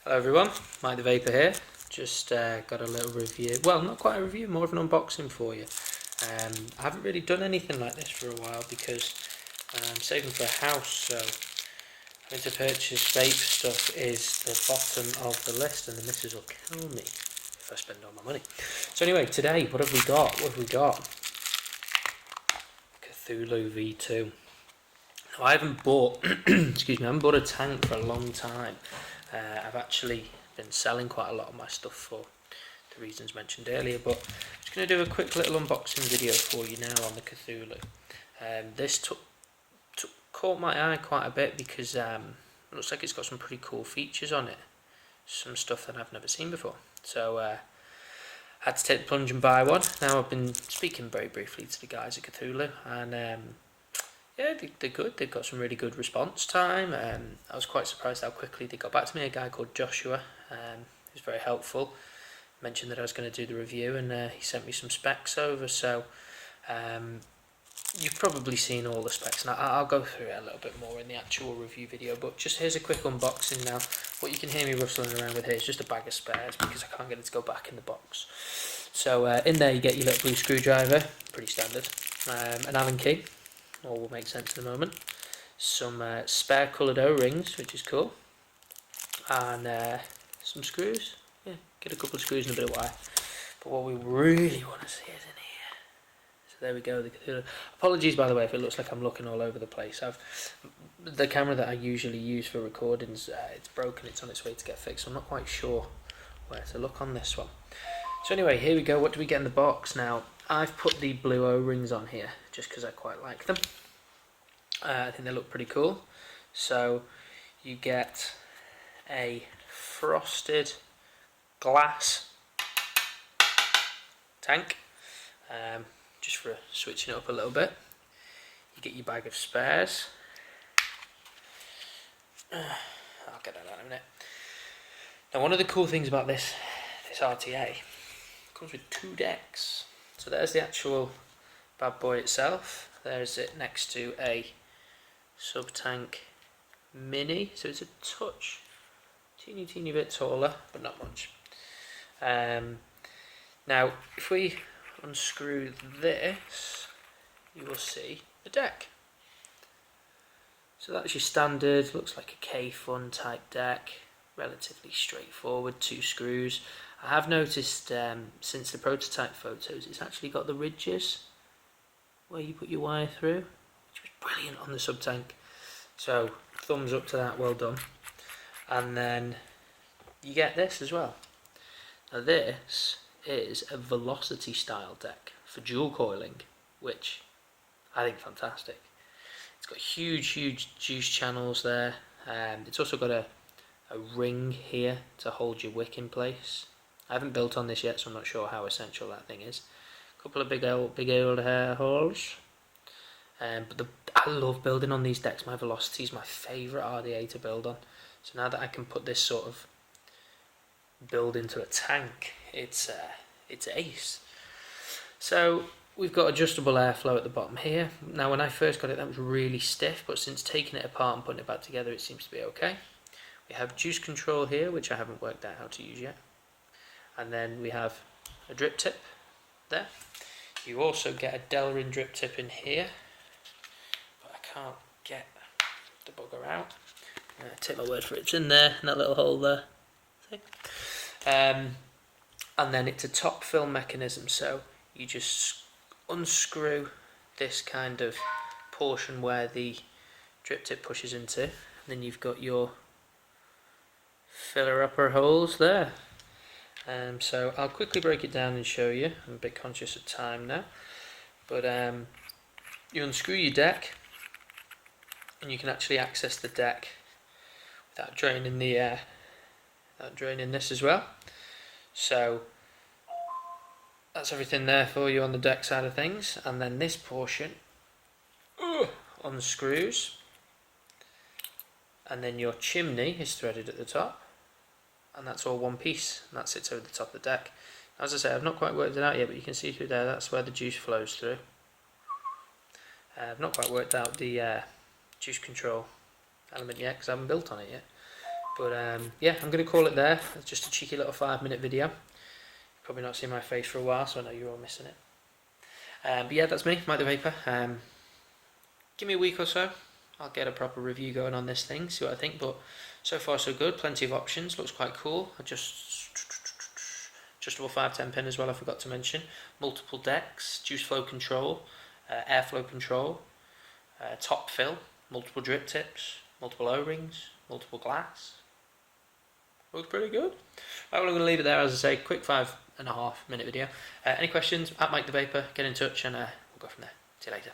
Hello everyone, Mike the Vapor here. Just got a little review, well not quite a review, more of an unboxing for you. I haven't really done anything like this for a while because I'm saving for a house, so having to purchase vape stuff is the bottom of the list and the missus will kill me if I spend all my money. So anyway, today what have we got? Cthulhu V2. Now I haven't bought, excuse me, I haven't bought a tank for a long time. I've actually been selling quite a lot of my stuff for the reasons mentioned earlier, but I'm just going to do a quick little unboxing video for you now on the Cthulhu. This caught my eye quite a bit because it looks like it's got some pretty cool features on it, some stuff that I've never seen before. So I had to take the plunge and buy one. Now I've been speaking very briefly to the guys at Cthulhu, and yeah, they're good. They've got some really good response time. I was quite surprised how quickly they got back to me. A guy called Joshua, who was very helpful, mentioned that I was going to do the review, and he sent me some specs over. So you've probably seen all the specs, and I'll go through it a little bit more in the actual review video. But just here's a quick unboxing now. What you can hear me rustling around with here is just a bag of spares because I can't get it to go back in the box. So in there you get your little blue screwdriver, pretty standard, an Allen key. All will make sense in a moment. Some spare coloured O-rings, which is cool, and some screws. Yeah, get a couple of screws and a bit of wire. But what we really want to see is in here. So there we go. Apologies, by the way, if it looks like I'm looking all over the place. The camera that I usually use for recordings, it's broken. It's on its way to get fixed. So I'm not quite sure where to look on this one. So anyway, here we go. What do we get in the box now? I've put the blue O-rings on here just because I quite like them. I think they look pretty cool. So you get a frosted glass tank, just for switching it up a little bit. You get your bag of spares. I'll get that out in a minute. Now, one of the cool things about this RTA, comes with 2 decks. So there's the actual bad boy itself. There's it next to a sub-tank mini. So it's a touch, teeny bit taller, but not much. Now, if we unscrew this, you will see the deck. So that's your standard, looks like a K-Fun type deck. Relatively straightforward, 2 screws. I have noticed since the prototype photos, it's actually got the ridges where you put your wire through, which was brilliant on the sub-tank. So thumbs up to that, well done. And then you get this as well. Now this is a velocity style deck for dual coiling, which I think fantastic. It's got huge juice channels there. It's also got a ring here to hold your wick in place. I haven't built on this yet, so I'm not sure how essential that thing is. A couple of big old hair holes. But I love building on these decks. My velocity is my favourite RDA to build on. So now that I can put this sort of build into a tank, it's ace. So we've got adjustable airflow at the bottom here. Now when I first got it, that was really stiff, but since taking it apart and putting it back together, it seems to be okay. We have juice control here, which I haven't worked out how to use yet. And then we have a drip tip there. You also get a Delrin drip tip in here, but I can't get the bugger out. Take my word for it, it's in there, in that little hole there. And then it's a top fill mechanism, so you just unscrew this kind of portion where the drip tip pushes into, and then you've got your filler upper holes there. So I'll quickly break it down and show you. I'm a bit conscious of time now, but you unscrew your deck and you can actually access the deck without draining the without draining this as well. So that's everything there for you on the deck side of things, and then this portion unscrews, and then your chimney is threaded at the top. And that's all one piece, and that sits over the top of the deck. As I say, I've not quite worked it out yet, but you can see through there, that's where the juice flows through. I've not quite worked out the juice control element yet, because I haven't built on it yet. But yeah, I'm going to call it there. It's just a cheeky little 5-minute video. You've probably not seen my face for a while, so I know you're all missing it. But yeah, that's me, Mike the Vapor. Give me a week or so. I'll get a proper review going on this thing, see what I think. But so far so good. Plenty of options. Looks quite cool. Adjustable 510 pin as well, I forgot to mention. Multiple decks, juice flow control, airflow control, top fill, multiple drip tips, multiple O-rings, multiple glass. Looks pretty good. Right, well, I'm going to leave it there, as I say, quick 5.5 minute video. Any questions, at Mike the Vapor, get in touch and we'll go from there. See you later.